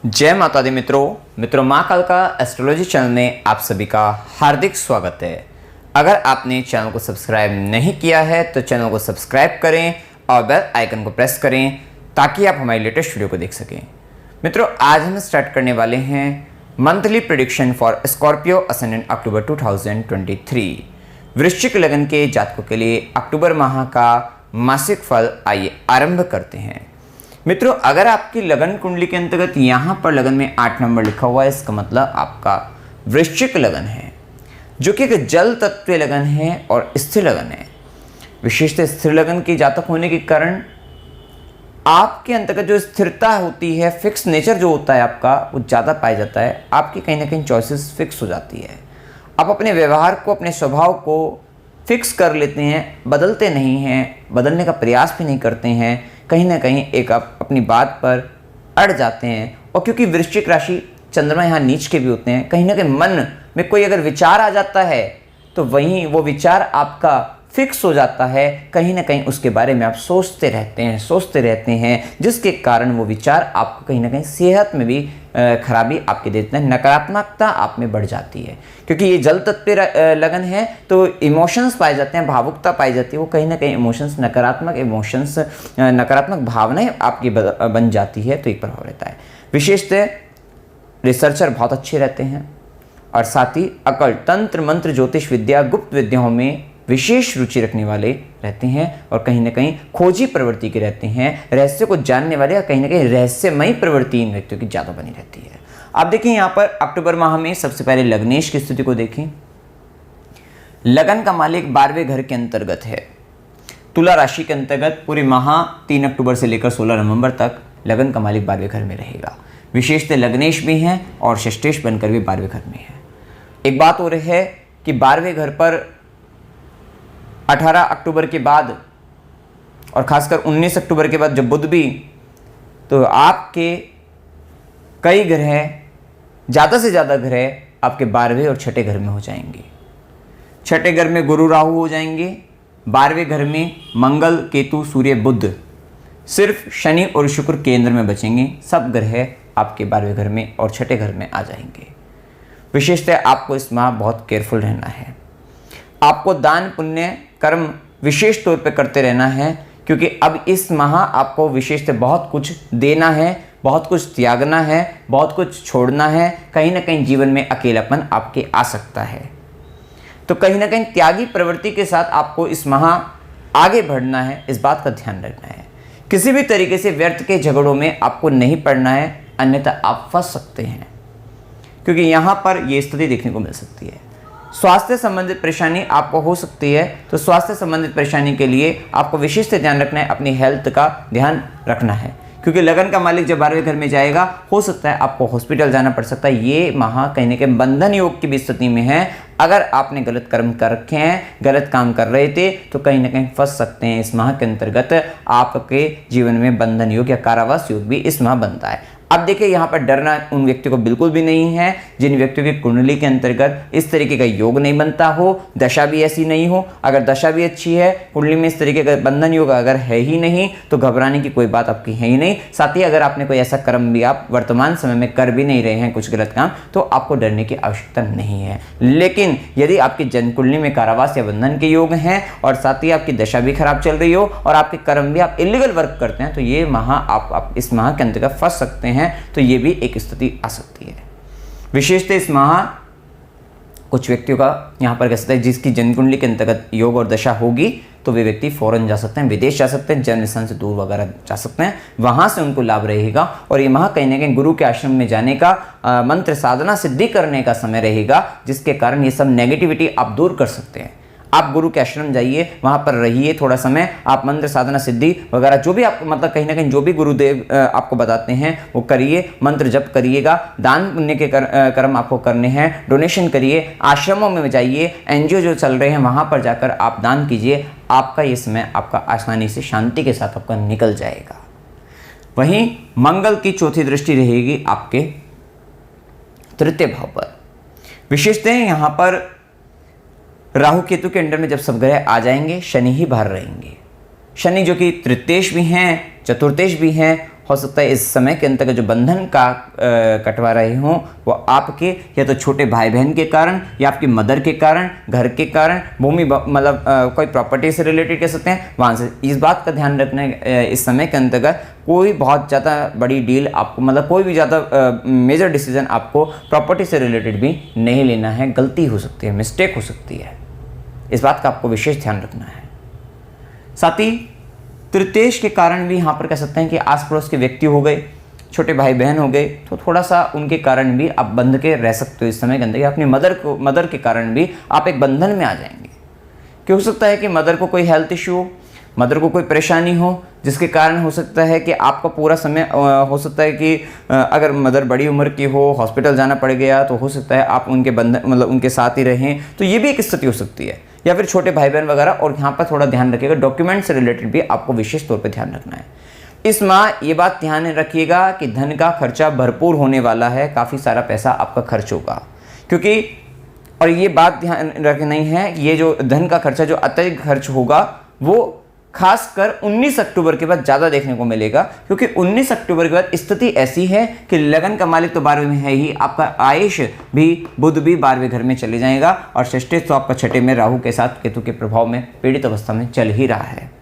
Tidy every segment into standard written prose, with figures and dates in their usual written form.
जय माता दी मित्रों माँ काल का एस्ट्रोलॉजी चैनल में आप सभी का हार्दिक स्वागत है। अगर आपने चैनल को सब्सक्राइब नहीं किया है तो चैनल को सब्सक्राइब करें और बेल आइकन को प्रेस करें ताकि आप हमारी लेटेस्ट वीडियो को देख सकें। मित्रों, आज हम स्टार्ट करने वाले हैं monthly prediction for Scorpio ascendant October 2023। वृश्चिक लगन के जातकों के लिए अक्टूबर माह का मासिक फल आइए आरंभ करते हैं। मित्रों, अगर आपकी लगन कुंडली के अंतर्गत यहाँ पर लगन में 8 नंबर लिखा हुआ है, इसका मतलब आपका वृश्चिक लगन है, जो कि एक जल तत्व लगन है और स्थिर लगन है। विशेषतः स्थिर लगन की जातक होने के कारण आपके अंतर्गत जो स्थिरता होती है, फिक्स नेचर जो होता है आपका, वो ज़्यादा पाया जाता है। आपकी कहीं ना कहीं चॉइसेस फिक्स हो जाती है। आप अपने व्यवहार को, अपने स्वभाव को फिक्स कर लेते हैं, बदलते नहीं हैं, बदलने का प्रयास भी नहीं करते हैं। कहीं ना कहीं एक आप अपनी बात पर अड़ जाते हैं। और क्योंकि वृश्चिक राशि चंद्रमा यहाँ नीच के भी होते हैं, कहीं ना कहीं मन में कोई अगर विचार आ जाता है तो वहीं वो विचार आपका फिक्स हो जाता है। कहीं ना कहीं उसके बारे में आप सोचते रहते हैं, जिसके कारण वो विचार आपको कहीं ना कहीं सेहत में भी खराबी आपके देते हैं, नकारात्मकता आप में बढ़ जाती है। क्योंकि ये जल तत्व लगन है तो इमोशंस पाए जाते हैं, भावुकता पाई जाती है। वो कहीं ना कहीं इमोशंस, नकारात्मक भावनाएं आपकी बन जाती है, तो एक प्रभाव रहता है। विशेषतः रिसर्चर बहुत अच्छे रहते हैं और साथ ही अकल्ट, तंत्र, मंत्र, ज्योतिष विद्या, गुप्त विद्याओं में विशेष रुचि रखने वाले रहते हैं और कहीं ना कहीं खोजी प्रवृत्ति के रहते हैं। रहस्य को जानने वाले और कहीं ना कहीं रहस्यमयी प्रवृत्ति इन व्यक्तियों की ज़्यादा बनी रहती है। आप देखिए यहाँ पर अक्टूबर माह में सबसे पहले लग्नेश की स्थिति को देखें। लगन का मालिक 12वें घर के अंतर्गत है। तुला राशि के अंतर्गत पूरे माह 3 अक्टूबर से लेकर 16 नवंबर तक लगन का मालिक 12वें घर में रहेगा। विशेषतः लग्नेश भी हैं और षष्ठेश बनकर भी 12वें घर में है। एक बात हो रही है कि 12वें घर पर 18 अक्टूबर के बाद और खासकर 19 अक्टूबर के बाद जब बुध भी, तो आपके कई ग्रह, ज़्यादा से ज़्यादा ग्रह आपके 12वें और छठे घर में हो जाएंगे। छठे घर में गुरु राहु हो जाएंगे, 12वें घर में मंगल, केतु, सूर्य, बुध, सिर्फ शनि और शुक्र केंद्र में बचेंगे। सब ग्रह आपके 12वें घर में और छठे घर में आ जाएंगे। विशेषतः आपको इस माह बहुत केयरफुल रहना है। आपको दान पुण्य कर्म विशेष तौर पे करते रहना है, क्योंकि अब इस माह आपको विशेषतः बहुत कुछ देना है, बहुत कुछ त्यागना है, बहुत कुछ छोड़ना है। कहीं ना कहीं जीवन में अकेलापन आपके आ सकता है, तो कहीं ना कहीं त्यागी प्रवृत्ति के साथ आपको इस माह आगे बढ़ना है। इस बात का ध्यान रखना है। किसी भी तरीके से व्यर्थ के झगड़ों में आपको नहीं पड़ना है, अन्यथा आप फंस सकते हैं, क्योंकि यहाँ पर यह स्थिति देखने को मिल सकती है। स्वास्थ्य संबंधित परेशानी आपको हो सकती है, तो स्वास्थ्य संबंधित परेशानी के लिए आपको विशेष ध्यान रखना है, अपनी हेल्थ का ध्यान रखना है। क्योंकि लगन का मालिक जब 12वें घर में जाएगा, हो सकता है आपको हॉस्पिटल जाना पड़ सकता है। ये माह कहीं ना कहीं बंधन योग की भी स्थिति में है। अगर आपने गलत कर्म कर रखे हैं, गलत काम कर रहे थे, तो कहीं ना कहीं फंस सकते हैं। इस माह के अंतर्गत आपके जीवन में बंधन योग या कारावास योग भी इस माह बनता है। अब देखिए, यहाँ पर डरना उन व्यक्तियों को बिल्कुल भी नहीं है जिन व्यक्तियों की कुंडली के अंतर्गत इस तरीके का योग नहीं बनता हो, दशा भी ऐसी नहीं हो। अगर दशा भी अच्छी है, कुंडली में इस तरीके का बंधन योग अगर है ही नहीं, तो घबराने की कोई बात आपकी है ही नहीं। साथ ही अगर आपने कोई ऐसा कर्म भी आप वर्तमान समय में कर भी नहीं रहे हैं, कुछ गलत काम, तो आपको डरने की आवश्यकता नहीं है। लेकिन यदि आपकी जन्म कुंडली में कारावास या बंधन के योग हैं और साथ ही आपकी दशा भी खराब चल रही हो और आपके कर्म भी आप इलीगल वर्क करते हैं, तो ये माह आप इस माह के अंतर्गत फंस सकते हैं। तो ये भी एक स्थिति आ सकती है। विशेषतः इस माह कुछ व्यक्तियों का यहाँ पर कह सकते हैं, जिसकी जन्म कुंडली के अंतर्गत योग और दशा होगी, तो वे व्यक्ति फॉरेन जा सकते हैं, विदेश जा सकते हैं, जन्म स्थान से दूर वगैरह जा सकते हैं, वहां से उनको लाभ रहेगा। और ये माह कहीं ना कहीं गुरु के आश्रम में जाने का, मंत्र साधना सिद्धि करने का समय रहेगा, जिसके कारण ये सब नेगेटिविटी आप दूर कर सकते हैं। आप गुरु के आश्रम जाइए, वहाँ पर रहिए थोड़ा समय, आप मंत्र साधना सिद्धि वगैरह जो भी आप मतलब कहीं ना कहीं जो भी गुरुदेव आपको बताते हैं वो करिए, मंत्र जप करिएगा, दान पुण्य के कर्म आपको करने हैं, डोनेशन करिए, आश्रमों में जाइए, एनजीओ जो चल रहे हैं वहाँ पर जाकर आप दान कीजिए। आपका ये समय आपका आसानी से शांति के साथ आपका निकल जाएगा। वहीं मंगल की चौथी दृष्टि रहेगी आपके तृतीय भाव पर। विशेषतः यहाँ पर राहु केतु के अंडर में जब सब ग्रह आ जाएंगे, शनि ही बाहर रहेंगे। शनि जो कि तृतीयेश भी हैं, चतुर्थेश भी हैं हो सकता है इस समय के अंतर्गत जो बंधन का कटवा रहे हों वो आपके या तो छोटे भाई बहन के कारण या आपकी मदर के कारण, घर के कारण, भूमि मतलब कोई प्रॉपर्टी से रिलेटेड कह सकते हैं, वहाँ से। इस बात का ध्यान रखना है इस समय के अंतर्गत कोई बहुत ज़्यादा बड़ी डील आपको, मतलब कोई भी ज़्यादा मेजर डिसीजन आपको प्रॉपर्टी से रिलेटेड भी नहीं लेना है। गलती हो सकती है, मिस्टेक हो सकती है, इस बात का आपको विशेष ध्यान रखना है। साथ ही तृतीयेश के कारण भी यहाँ पर कह सकते हैं कि आस पड़ोस के व्यक्ति हो गए, छोटे भाई बहन हो गए, तो थोड़ा सा उनके कारण भी आप बंध के रह सकते हो इस समय के अंदर। अपनी मदर के कारण भी आप एक बंधन में आ जाएंगे, कि हो सकता है कि मदर को कोई हेल्थ इशू हो, मदर को कोई परेशानी हो, जिसके कारण हो सकता है कि आपका पूरा समय हो सकता है कि अगर मदर बड़ी उम्र की हो, हॉस्पिटल जाना पड़ गया, तो हो सकता है आप उनके बंधन मतलब उनके साथ ही रहें, तो ये भी एक स्थिति हो सकती है। या फिर छोटे भाई बहन वगैरह। और यहाँ पर थोड़ा ध्यान रखिएगा, डॉक्यूमेंट से रिलेटेड भी आपको विशेष तौर पर ध्यान रखना है। इस माह ये बात ध्यान रखिएगा कि धन का खर्चा भरपूर होने वाला है, काफ़ी सारा पैसा आपका खर्च होगा, क्योंकि और ये बात ध्यान रखनी है, ये जो धन का खर्चा जो अत्यधिक खर्च होगा वो खासकर 19 अक्टूबर के बाद ज़्यादा देखने को मिलेगा, क्योंकि 19 अक्टूबर के बाद स्थिति ऐसी है कि लगन का मालिक तो 12वें में है ही, आपका आयुष भी बुध भी 12वें घर में चले जाएगा, और षष्ठी तो आपका छठे में राहु के साथ केतु के प्रभाव में पीड़ित अवस्था में चल ही रहा है।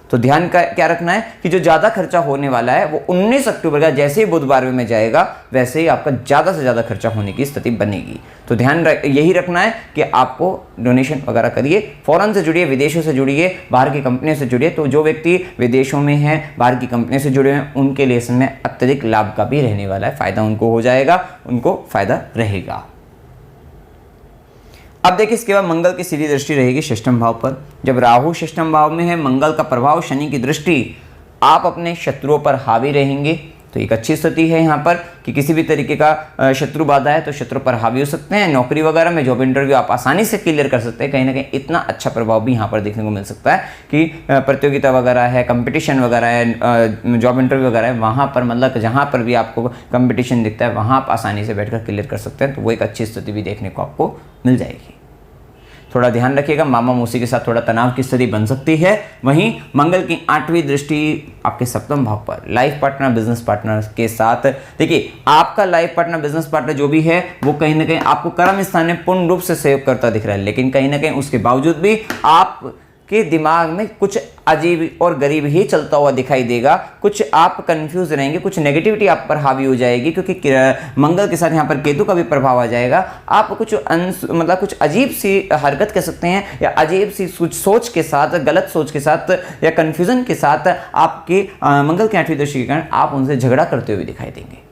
तो ध्यान का क्या रखना है कि जो ज़्यादा खर्चा होने वाला है वो 19 अक्टूबर का जैसे ही बुध 12वें में जाएगा वैसे ही आपका ज़्यादा से ज़्यादा खर्चा होने की स्थिति बनेगी। तो ध्यान यही रखना है कि आपको डोनेशन वगैरह करिए, फॉरेन से जुड़िए, विदेशों से जुड़िए, बाहर की कंपनियों से जुड़िए। तो जो व्यक्ति विदेशों में हैं, बाहर की कंपनियों से जुड़े हैं, उनके लिए इसमें अत्यधिक लाभ का भी रहने वाला है, फ़ायदा उनको हो जाएगा, उनको फ़ायदा रहेगा। अब देखिए इसके बाद मंगल की सीधी दृष्टि रहेगी षष्ठम भाव पर। जब राहु षष्ठम भाव में है, मंगल का प्रभाव, शनि की दृष्टि, आप अपने शत्रुओं पर हावी रहेंगे। तो एक अच्छी स्थिति है यहाँ पर कि किसी भी तरीके का शत्रु बाधा है तो शत्रु पर हावी हो सकते हैं। नौकरी वगैरह में जॉब इंटरव्यू आप आसानी से क्लियर कर सकते हैं। कहीं ना कहीं इतना अच्छा प्रभाव भी यहाँ पर देखने को मिल सकता है कि प्रतियोगिता वगैरह है, कंपटीशन वगैरह है, जॉब इंटरव्यू वगैरह है, वहाँ पर मतलब जहाँ पर भी आपको कंपटीशन दिखता है वहाँ आप आसानी से बैठकर क्लियर कर सकते हैं। तो वो एक अच्छी स्थिति भी देखने को आपको मिल जाएगी। थोड़ा ध्यान रखिएगा, मामा मौसी के साथ थोड़ा तनाव की स्थिति बन सकती है। वहीं मंगल की 8वीं दृष्टि आपके सप्तम भाव पर, लाइफ पार्टनर, बिजनेस पार्टनर के साथ। देखिए आपका लाइफ पार्टनर, बिजनेस पार्टनर जो भी है वो कहीं ना कहीं आपको कर्म स्थान में पूर्ण रूप से सहयोग करता दिख रहा है, लेकिन कहीं ना कहीं उसके बावजूद भी आपके दिमाग में कुछ अजीब और गरीब ही चलता हुआ दिखाई देगा। कुछ आप कंफ्यूज रहेंगे, कुछ नेगेटिविटी आप पर हावी हो जाएगी, क्योंकि मंगल के साथ यहाँ पर केतु का भी प्रभाव आ जाएगा। आप कुछ मतलब कुछ अजीब सी हरकत कह सकते हैं, या अजीब सी कुछ सोच के साथ, गलत सोच के साथ या कन्फ्यूजन के साथ आपके मंगल की 8वीं दृष्टि के कारण आप उनसे झगड़ा करते हुए दिखाई देंगे।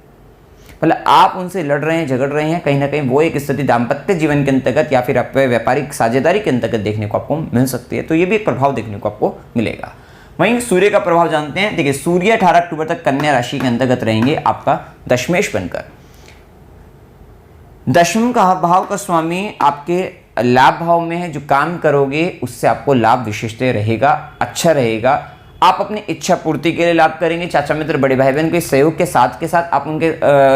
मतलब आप उनसे लड़ रहे हैं, झगड़ रहे हैं, कहीं ना कहीं वो एक स्थिति दाम्पत्य जीवन के अंतर्गत या फिर आप व्यापारिक साझेदारी के अंतर्गत देखने को आपको मिल सकती है। तो ये भी एक प्रभाव देखने को आपको मिलेगा। वहीं सूर्य का प्रभाव जानते हैं। देखिए सूर्य 18 अक्टूबर तक कन्या राशि के अंतर्गत रहेंगे, आपका दशमेश बनकर। दशम का भाव का स्वामी आपके लाभ भाव में है। जो काम करोगे उससे आपको लाभ विशेषतः रहेगा, अच्छा रहेगा। आप अपनी इच्छा पूर्ति के लिए लाभ करेंगे। चाचा मित्र, बड़े भाई बहन के सहयोग के साथ आप उनके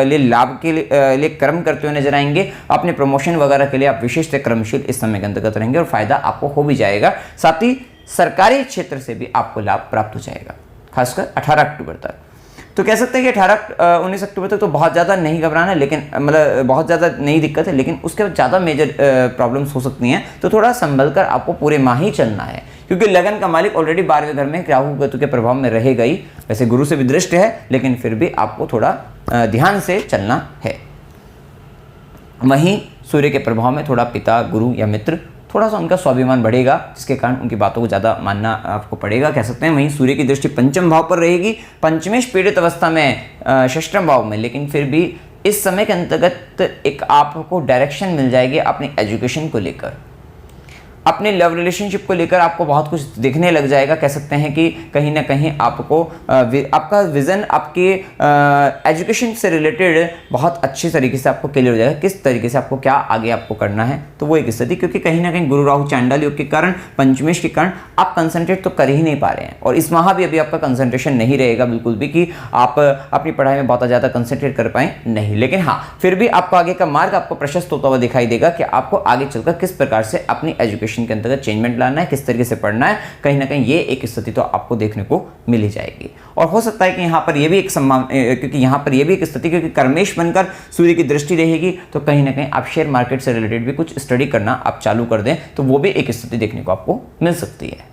लिए लाभ के लिए कर्म करते हुए नजर आएंगे। अपने प्रमोशन वगैरह के लिए आप विशिष्ट कर्मशील इस समय के अंतर्गत रहेंगे और फायदा आपको हो भी जाएगा। साथ ही सरकारी क्षेत्र से भी आपको लाभ प्राप्त हो जाएगा, खासकर 18 अक्टूबर तक। तो कह सकते हैं कि 19 अक्टूबर तक तो बहुत ज़्यादा नहीं घबराना है, लेकिन मतलब बहुत ज़्यादा नहीं दिक्कत है, लेकिन उसके बाद ज़्यादा मेजर प्रॉब्लम्स हो सकती हैं। तो थोड़ा संभल कर आपको पूरे माह ही चलना है, क्योंकि लगन का मालिक ऑलरेडी 12वें घर में राहु केतु के प्रभाव में रहेगा ही। वैसे गुरु से भी दृष्ट है, लेकिन फिर भी आपको थोड़ा ध्यान से चलना है। वहीं सूर्य के प्रभाव में थोड़ा पिता, गुरु या मित्र, थोड़ा सा उनका स्वाभिमान बढ़ेगा, जिसके कारण उनकी बातों को ज़्यादा मानना आपको पड़ेगा, कह सकते हैं। वहीं सूर्य की दृष्टि पंचम भाव पर रहेगी, पंचमेश पीड़ित अवस्था में षष्ठम भाव में, लेकिन फिर भी इस समय के अंतर्गत एक आपको डायरेक्शन मिल जाएगी अपनी एजुकेशन को लेकर, अपने लव रिलेशनशिप को लेकर आपको बहुत कुछ दिखने लग जाएगा। कह सकते हैं कि कहीं ना कहीं आपको आपका विज़न आपके एजुकेशन से रिलेटेड बहुत अच्छी तरीके से आपको क्लियर हो जाएगा, किस तरीके से आपको क्या आगे आपको करना है। तो वो एक स्थिति, क्योंकि कहीं ना कहीं गुरु राहु चांडाल योग के कारण, पंचमेश के कारण आप कंसंट्रेट तो कर ही नहीं पा रहे हैं। और इस माह भी अभी आपका कंसंट्रेशन नहीं रहेगा बिल्कुल भी कि आप अपनी पढ़ाई में बहुत ज़्यादा कंसंट्रेट कर पाएँ, नहीं। लेकिन हाँ, फिर भी आपको आगे का मार्ग आपको प्रशस्त होता हुआ दिखाई देगा कि आपको आगे चलकर किस प्रकार से अपनी एजुकेशन कंसंट्रेशन के अंतर्गत चेंजमेंट लाना है, किस तरीके से पढ़ना है, कहीं ना कहीं ये एक स्थिति तो आपको देखने को मिल ही जाएगी। और हो सकता है कि यहाँ पर ये भी एक क्योंकि यहाँ पर ये भी एक स्थिति, क्योंकि कर्मेश बनकर सूर्य की दृष्टि रहेगी, तो कहीं ना कहीं आप शेयर मार्केट से रिलेटेड भी कुछ स्टडी करना आप चालू कर दें तो वो भी एक स्थिति देखने को आपको मिल सकती है।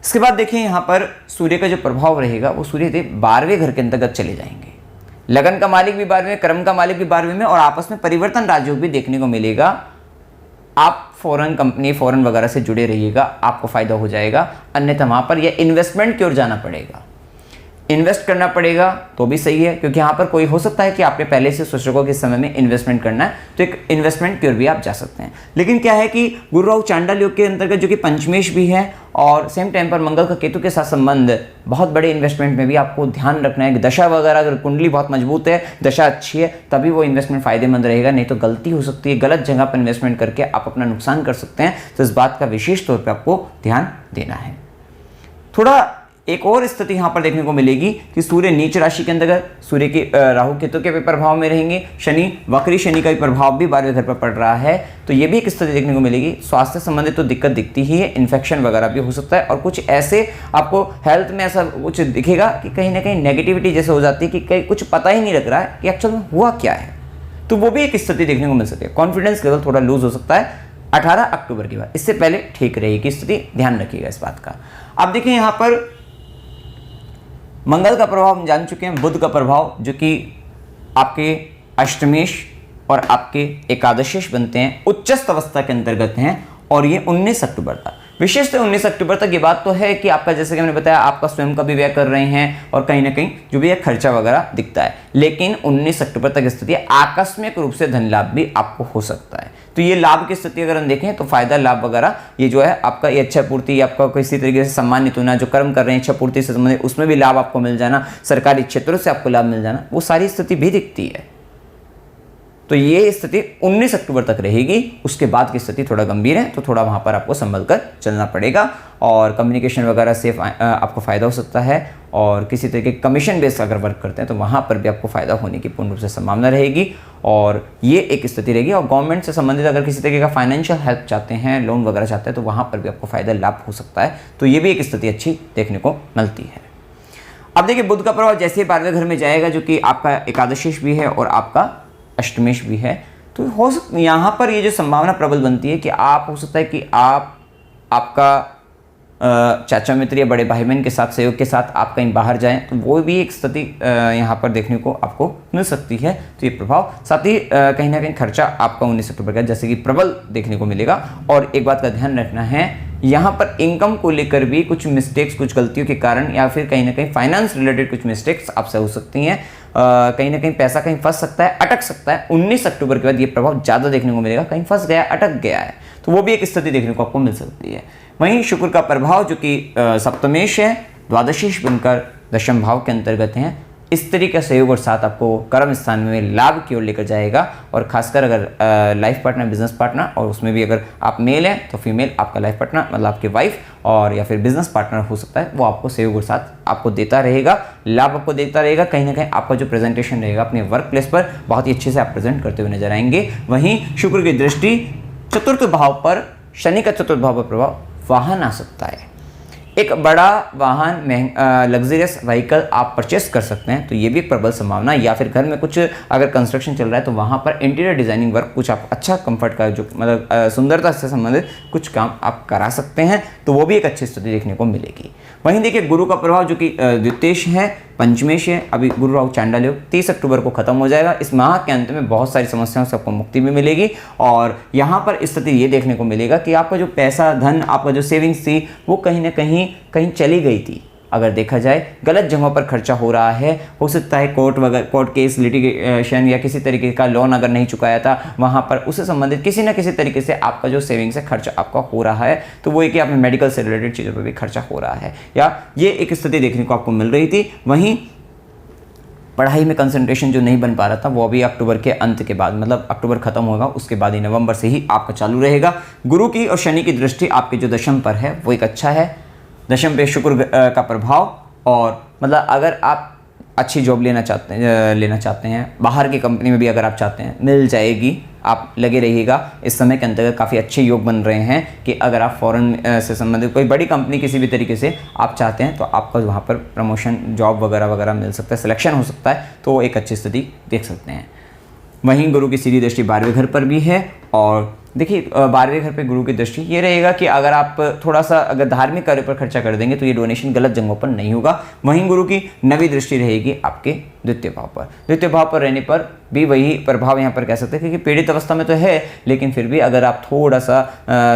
इसके बाद देखिए यहाँ पर सूर्य का जो प्रभाव रहेगा वो सूर्य देव 12वें घर के अंतर्गत चले जाएंगे। लगन का मालिक भी 12वें, कर्म का मालिक भी 12वें में, और आपस में परिवर्तन राजयोग भी देखने को मिलेगा। आप फॉरेन कंपनी, फॉरेन वगैरह से जुड़े रहिएगा, आपको फायदा हो जाएगा। अन्यथा वहां पर यह इन्वेस्टमेंट की ओर जाना पड़ेगा, इन्वेस्ट करना पड़ेगा तो भी सही है, क्योंकि यहाँ पर कोई हो सकता है कि आपने पहले से सोच रखो कि समय में इन्वेस्टमेंट करना है, तो एक इन्वेस्टमेंट की ओर भी आप जा सकते हैं। लेकिन क्या है कि गुरु राहु चांडाल योग के अंतर्गत जो कि पंचमेश भी है और सेम टाइम पर मंगल का केतु के साथ संबंध, बहुत बड़े इन्वेस्टमेंट में भी आपको ध्यान रखना है कि दशा वगैरह अगर कुंडली बहुत मजबूत है, दशा अच्छी है, तभी वो इन्वेस्टमेंट फायदेमंद रहेगा, नहीं तो गलती हो सकती है, गलत जगह पर इन्वेस्टमेंट करके आप अपना नुकसान कर सकते हैं। तो इस बात का विशेष तौर पर आपको ध्यान देना है। थोड़ा एक और स्थिति यहाँ पर देखने को मिलेगी कि सूर्य नीच राशि के अंतर्गत, सूर्य की राहु केतु के भी प्रभाव में रहेंगे, शनि वक्री शनि का भी प्रभाव भी 12वें घर पर पड़ रहा है, तो ये भी एक स्थिति देखने को मिलेगी। स्वास्थ्य संबंधित तो दिक्कत दिखती ही है, इन्फेक्शन वगैरह भी हो सकता है, और कुछ ऐसे आपको हेल्थ में ऐसा कुछ दिखेगा कि कहीं ना कहीं नेगेटिविटी जैसे हो जाती है कि कहीं कुछ पता ही नहीं लग रहा है कि एक्चुअल में हुआ क्या है, तो वो भी एक स्थिति देखने को मिल सकती है। कॉन्फिडेंस लेवल थोड़ा लूज हो सकता है 18 अक्टूबर के बाद, इससे पहले ठीक रहेगी स्थिति, ध्यान रखिएगा इस बात का। अब देखिए यहाँ पर मंगल का प्रभाव हम जान चुके हैं, बुध का प्रभाव जो कि आपके अष्टमेश और आपके एकादशेश बनते हैं, उच्चस्थ अवस्था के अंतर्गत हैं, और ये 19 अक्टूबर तक, विशेषतः 19 अक्टूबर तक। ये बात तो है कि आपका, जैसे कि मैंने बताया, आपका स्वयं का भी व्यय कर रहे हैं और कहीं ना कहीं जो भी है खर्चा वगैरह दिखता है, लेकिन 19 अक्टूबर तक स्थिति आकस्मिक रूप से धन लाभ भी आपको हो सकता है। तो ये लाभ की स्थिति अगर हम देखें तो फायदा लाभ वगैरह ये जो है आपका, ये इच्छा पूर्ति, आपका किसी तरीके से सम्मानित होना, जो कर्म कर रहे हैं इच्छा पूर्ति से संबंधित, उसमें भी लाभ आपको मिल जाना, सरकारी क्षेत्रों से आपको लाभ मिल जाना, वो सारी स्थिति भी दिखती है। तो ये स्थिति 19 अक्टूबर तक रहेगी। उसके बाद की स्थिति थोड़ा गंभीर है, तो थोड़ा वहां पर आपको संभल कर चलना पड़ेगा, और कम्युनिकेशन वगैरह से आपको फायदा हो सकता है, और किसी तरीके कमीशन बेस अगर वर्क करते हैं तो वहां पर भी आपको फायदा होने की पूर्ण रूप से संभावना रहेगी, और ये एक स्थिति रहेगी। और गवर्नमेंट से संबंधित अगर किसी तरीके का फाइनेंशियल हेल्प चाहते हैं, लोन वगैरह चाहते हैं, तो वहां पर भी आपको फायदा लाभ हो सकता है। तो ये भी एक स्थिति अच्छी देखने को मिलती है। अब देखिए बुध का प्रभाव जैसे ही 12वें घर में जाएगा, जो कि आपका एकादशेश भी है और आपका अष्टमेश भी है, तो हो सकता है यहाँ पर ये जो संभावना प्रबल बनती है कि आप, हो सकता है कि आप, आपका चाचा मित्र या बड़े भाई बहन के साथ, सहयोग के साथ आप कहीं बाहर जाएं, तो वो भी एक स्थिति यहाँ पर देखने को आपको मिल सकती है। तो ये प्रभाव, साथ ही कहीं ना कहीं खर्चा आपका 19 अक्टूबर का जैसे कि प्रबल देखने को मिलेगा। और एक बात का ध्यान रखना है, यहाँ पर इनकम को लेकर भी कुछ मिस्टेक्स, कुछ गलतियों के कारण, या फिर कहीं ना कहीं फाइनेंस रिलेटेड कुछ मिस्टेक्स आपसे हो सकती हैं। कहीं ना कहीं पैसा कहीं फंस सकता है, अटक सकता है। 19 अक्टूबर के बाद ये प्रभाव ज़्यादा देखने को मिलेगा, कहीं फंस गया, अटक गया है, तो वो भी एक स्थिति देखने को आपको मिल सकती है। वहीं शुक्र का प्रभाव जो कि सप्तमेश है, द्वादशीश बनकर दशम भाव के अंतर्गत हैं, इस तरीके का सहयोग और साथ आपको कर्म स्थान में लाभ की ओर लेकर जाएगा। और खासकर अगर लाइफ पार्टनर, बिजनेस पार्टनर, और उसमें भी अगर आप मेल हैं तो फीमेल आपका लाइफ पार्टनर, मतलब आपकी वाइफ और या फिर बिजनेस पार्टनर हो सकता है, वो आपको सहयोग और साथ आपको देता रहेगा, लाभ आपको देता रहेगा। कहीं ना कहीं आपका जो प्रेजेंटेशन रहेगा अपने वर्क प्लेस पर बहुत ही अच्छे से आप प्रेजेंट करते हुए नजर आएंगे। वहीं शुक्र की दृष्टि चतुर्थ भाव पर, शनि का चतुर्थ भाव पर प्रभाव, वाहन आ सकता है। एक बड़ा वाहन, लग्जरियस व्हीकल आप परचेस कर सकते हैं, तो ये भी प्रबल संभावना। या फिर घर में कुछ अगर कंस्ट्रक्शन चल रहा है तो वहाँ पर इंटीरियर डिजाइनिंग वर्क, कुछ आप अच्छा कंफर्ट का, जो मतलब सुंदरता से संबंधित कुछ काम आप करा सकते हैं, तो वो भी एक अच्छी स्थिति देखने को मिलेगी। वहीं देखिए गुरु का प्रभाव जो कि द्वितीयेश है, पंचमेश है, अभी गुरु राहु चांडाल योग 30 अक्टूबर को खत्म हो जाएगा। इस माह के अंत में बहुत सारी समस्याओं से आपको मुक्ति भी मिलेगी, और यहाँ पर स्थिति ये देखने को मिलेगा कि आपका जो पैसा, धन, आपका जो सेविंग्स थी, वो कहीं ना कहीं चली गई थी। अगर देखा जाए गलत जगहों पर खर्चा हो रहा है, हो सकता है कोर्ट केस, लिटिगेशन, या किसी तरीके का लोन अगर नहीं चुकाया था वहाँ पर, उससे संबंधित किसी ना किसी तरीके से आपका जो सेविंग्स है खर्चा आपका हो रहा है। तो वो एक कि आपने मेडिकल से रिलेटेड चीज़ों पर भी खर्चा हो रहा है, या ये एक स्थिति देखने को आपको मिल रही थी। वहीं पढ़ाई में कंसंट्रेशन जो नहीं बन पा रहा था, वो अभी अक्टूबर के अंत के बाद, मतलब अक्टूबर खत्म होगा उसके बाद ही नवंबर से ही आपका चालू रहेगा। गुरु की और शनि की दृष्टि आपके जो दशम पर है वो एक अच्छा है, दशम पे शुक्र का प्रभाव। और मतलब अगर आप अच्छी जॉब लेना चाहते हैं, बाहर की कंपनी में भी अगर आप चाहते हैं मिल जाएगी, आप लगे रहिएगा। इस समय के अंतर्गत काफ़ी अच्छे योग बन रहे हैं कि अगर आप फॉरेन से संबंधित कोई बड़ी कंपनी किसी भी तरीके से आप चाहते हैं तो आपको वहाँ पर प्रमोशन, जॉब वगैरह वगैरह मिल सकता है, सिलेक्शन हो सकता है, तो एक अच्छी स्थिति देख सकते हैं। वहीं गुरु की सीधी दृष्टि 12वें घर पर भी है, और देखिए 12वें घर पे गुरु की दृष्टि ये रहेगा कि अगर आप थोड़ा सा अगर धार्मिक कार्य पर खर्चा कर देंगे तो ये डोनेशन गलत जगहों पर नहीं होगा। वहीं गुरु की 9वीं दृष्टि रहेगी आपके द्वितीय भाव पर। द्वितीय भाव पर रहने पर भी वही प्रभाव यहाँ पर कह सकते हैं, क्योंकि पीड़ित अवस्था में तो है, लेकिन फिर भी अगर आप थोड़ा सा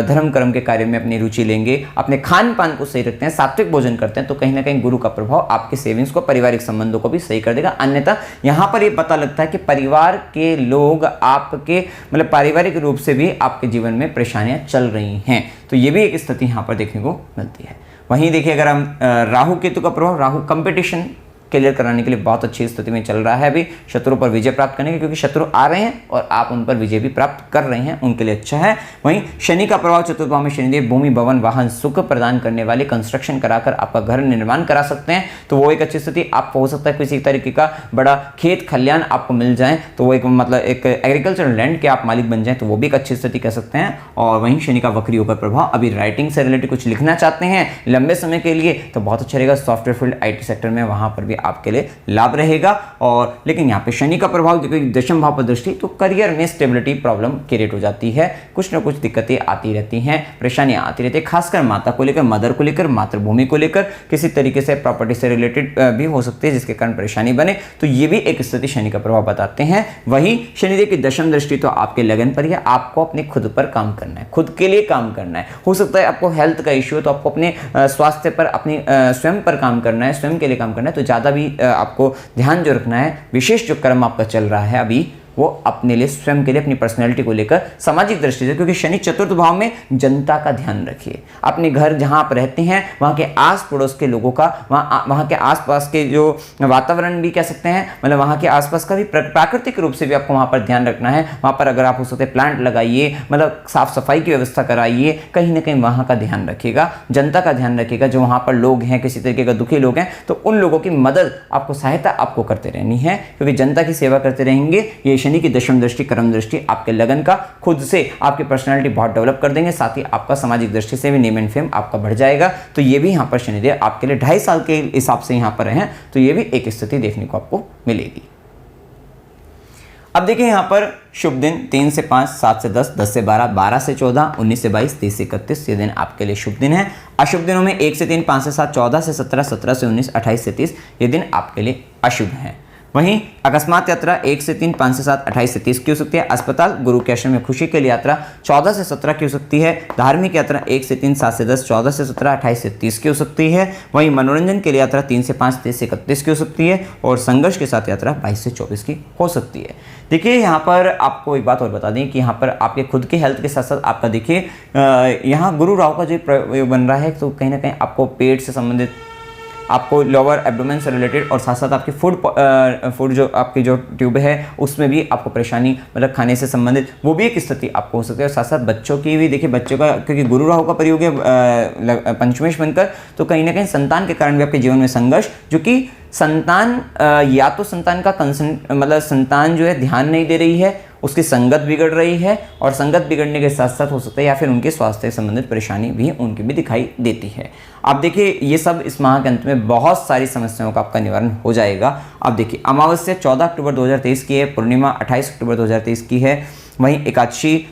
धर्म कर्म के कार्य में अपनी रुचि लेंगे, अपने खान पान को सही रखते हैं, सात्विक भोजन करते हैं, तो कहीं ना कहीं गुरु का प्रभाव आपके सेविंग्स को, पारिवारिक संबंधों को भी सही कर देगा। अन्यथा यहाँ पर ये पता लगता है कि परिवार के लोग आपके मतलब पारिवारिक रूप से भी आपके जीवन में परेशानियां चल रही हैं, तो ये भी एक स्थिति यहाँ पर देखने को मिलती है। वहीं देखिए अगर हम राहु केतु का प्रभाव, राहु कंपटीशन क्लियर कराने के लिए बहुत अच्छी स्थिति में चल रहा है अभी, शत्रु पर विजय प्राप्त करने के, क्योंकि शत्रु आ रहे हैं और आप उन पर विजय भी प्राप्त कर रहे हैं, उनके लिए अच्छा है। वहीं शनि का प्रभाव, चतुर्थ भाव में शनिदेव भूमि, भवन, वाहन, सुख प्रदान करने वाले, कंस्ट्रक्शन कराकर आपका घर निर्माण करा सकते हैं, तो वो एक अच्छी स्थिति। आपको हो सकता है किसी तरीके का बड़ा खेत खलियान आपको मिल जाए, तो वो एक मतलब एक एग्रीकल्चर लैंड के आप मालिक बन जाए, तो वो भी एक अच्छी स्थिति कह सकते हैं। और वहीं शनि का वक्री होकर प्रभाव, अभी राइटिंग से रिलेटेड कुछ लिखना चाहते हैं लंबे समय के लिए, तो बहुत अच्छा रहेगा। सॉफ्टवेयर फील्ड, IT सेक्टर में वहां पर भी आपके लिए लाभ रहेगा। और लेकिन यहाँ पे शनि का प्रभाव देखिए दशम भाव पर दृष्टि, तो करियर में स्टेबिलिटी प्रॉब्लम क्रिएट हो जाती है, कुछ ना कुछ दिक्कतें आती रहती हैं, परेशानियां आती रहती है, खासकर माता को लेकर, मदर को लेकर, मातृभूमि को लेकर, किसी तरीके से प्रॉपर्टी से रिलेटेड भी हो सकती है जिसके कारण परेशानी बने, तो ये भी एक स्थिति शनि का प्रभाव बताते हैं। वहीं शनिदेव की दशम दृष्टि तो आपके लगन पर है, आपको अपने खुद पर काम करना है, खुद के लिए काम करना है। हो सकता है आपको हेल्थ का इश्यू है तो आपको अपने स्वास्थ्य पर, अपनी स्वयं पर काम करना है, स्वयं के लिए काम करना है, तो ज़्यादा भी आपको ध्यान जो रखना है, विशेष जो कर्म आपका चल रहा है अभी, वो अपने लिए, स्वयं के लिए, अपनी पर्सनैलिटी को लेकर, सामाजिक दृष्टि से, क्योंकि शनि चतुर्थ भाव में, जनता का ध्यान रखिए। अपने घर जहां आप रहते हैं वहां के आस पड़ोस के लोगों का, वहां के आसपास के जो वातावरण भी कह सकते हैं, मतलब वहां के आसपास का भी प्राकृतिक रूप से भी आपको वहां पर ध्यान रखना है। वहां पर अगर आप हो सकते प्लांट लगाइए, मतलब साफ सफाई की व्यवस्था कराइए, कहीं ना कहीं वहां का ध्यान रखिएगा, जनता का ध्यान रखिएगा। जो वहां पर लोग हैं, किसी तरीके का दुखी लोग हैं, तो उन लोगों की मदद आपको, सहायता आपको करते रहनी है, क्योंकि जनता की सेवा करते रहेंगे। ये शनि की दशम दृष्टि, कर्म दृष्टि आपके लगन का खुद से आपकी पर्सनालिटी बहुत डेवलप कर देंगे, साथ ही आपका सामाजिक दृष्टि से भी नेम एंड फेम आपका बढ़ जाएगा। तो ये भी यहाँ पर शनिदेव आपके लिए 2.5 साल के हिसाब से यहाँ पर हैं, तो ये भी एक स्थिति देखने को आपको मिलेगी। अब देखिए यहाँ पर शुभ दिन 3 से 5, 7 से 10, 10 से 12, 12 से 14, 19 से 22, 30 से 31, ये दिन आपके लिए शुभ दिन है। अशुभ दिनों में 1 से 3, 5 से 7, 14 से 17, 17 से 19, 28 से 30, ये दिन आपके लिए अशुभ हैं। वहीं अकस्मात यात्रा 1 से 3, 5 से 7, 28 से 30 की हो सकती है। अस्पताल, गुरु के आश्रम में खुशी के लिए यात्रा 14 से 17 की हो सकती है। धार्मिक यात्रा 1 से 3, 7 से 10, 14 से 17, 28 से 30 की हो सकती है। वहीं मनोरंजन के लिए यात्रा 3 से 5, 30 से 31 की हो सकती है। और संघर्ष के साथ यात्रा 22 से 24 की हो सकती है। देखिए यहाँ पर आपको एक बात और बता दें कि यहाँ पर आपके खुद के हेल्थ के साथ साथ आपका देखिए यहाँ गुरु राहु का जो प्रयोग बन रहा है, तो कहीं ना कहीं आपको पेट से संबंधित, आपको लोअर एब्डोमेन से रिलेटेड, और साथ साथ आपकी फूड जो आपकी जो ट्यूब है उसमें भी आपको परेशानी, मतलब खाने से संबंधित, वो भी एक स्थिति आपको हो सकती है। और साथ साथ बच्चों की भी देखिए, बच्चों का क्योंकि गुरु राहु का प्रयोग है पंचमेश बनकर, तो कहीं ना कहीं संतान के कारण भी आपके जीवन में संघर्ष, जो कि संतान या तो संतान का मतलब संतान जो है ध्यान नहीं दे रही है, उसकी संगत बिगड़ रही है, और संगत बिगड़ने के साथ साथ हो सकता है या फिर उनके स्वास्थ्य से संबंधित परेशानी भी उनकी भी दिखाई देती है। आप देखिए ये सब इस माह के अंत में बहुत सारी समस्याओं का आपका निवारण हो जाएगा। अब देखिए अमावस्या 14 अक्टूबर 2023 की है, पूर्णिमा 28 अक्टूबर 2023 की है। वहीं एकादशी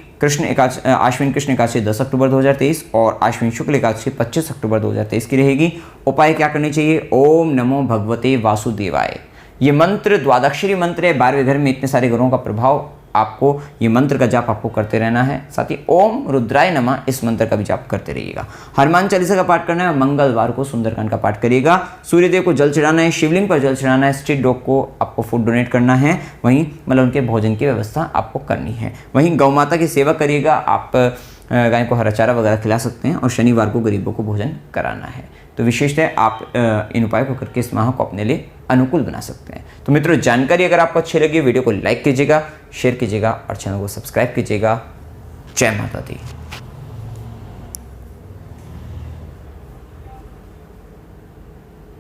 आश्विन कृष्ण एकादशी 10 अक्टूबर 2023 और आश्विन शुक्ल एकादशी 25 अक्टूबर 2023 की रहेगी। उपाय क्या करने चाहिए? ओम नमो भगवते वासुदेवाय, ये मंत्र द्वादक्षरी मंत्र है। 12वें घर में इतने सारे ग्रहों का प्रभाव, आपको ये मंत्र का जाप आपको करते रहना है। साथ ही ओम रुद्राय नमः इस मंत्र का भी जाप करते रहिएगा। हनुमान चालीसा का पाठ करना है। मंगलवार को सुंदरकांड का पाठ करिएगा। सूर्यदेव को जल चढ़ाना है, शिवलिंग पर जल चढ़ाना है। स्ट्रीट डॉग को आपको फूड डोनेट करना है, वहीं मतलब उनके भोजन की व्यवस्था आपको करनी है। वहीं गौ माता की सेवा करिएगा। आप गाय को हरा चारा वगैरह खिला सकते हैं, और शनिवार को गरीबों को भोजन कराना है। तो विशेषतः आप इन उपायों को करके इस माह को अपने लिए अनुकूल बना सकते हैं। तो मित्रों, जानकारी अगर आपको अच्छी लगी, वीडियो को लाइक कीजिएगा, शेयर कीजिएगा और चैनल को सब्सक्राइब कीजिएगा। जय माता दी।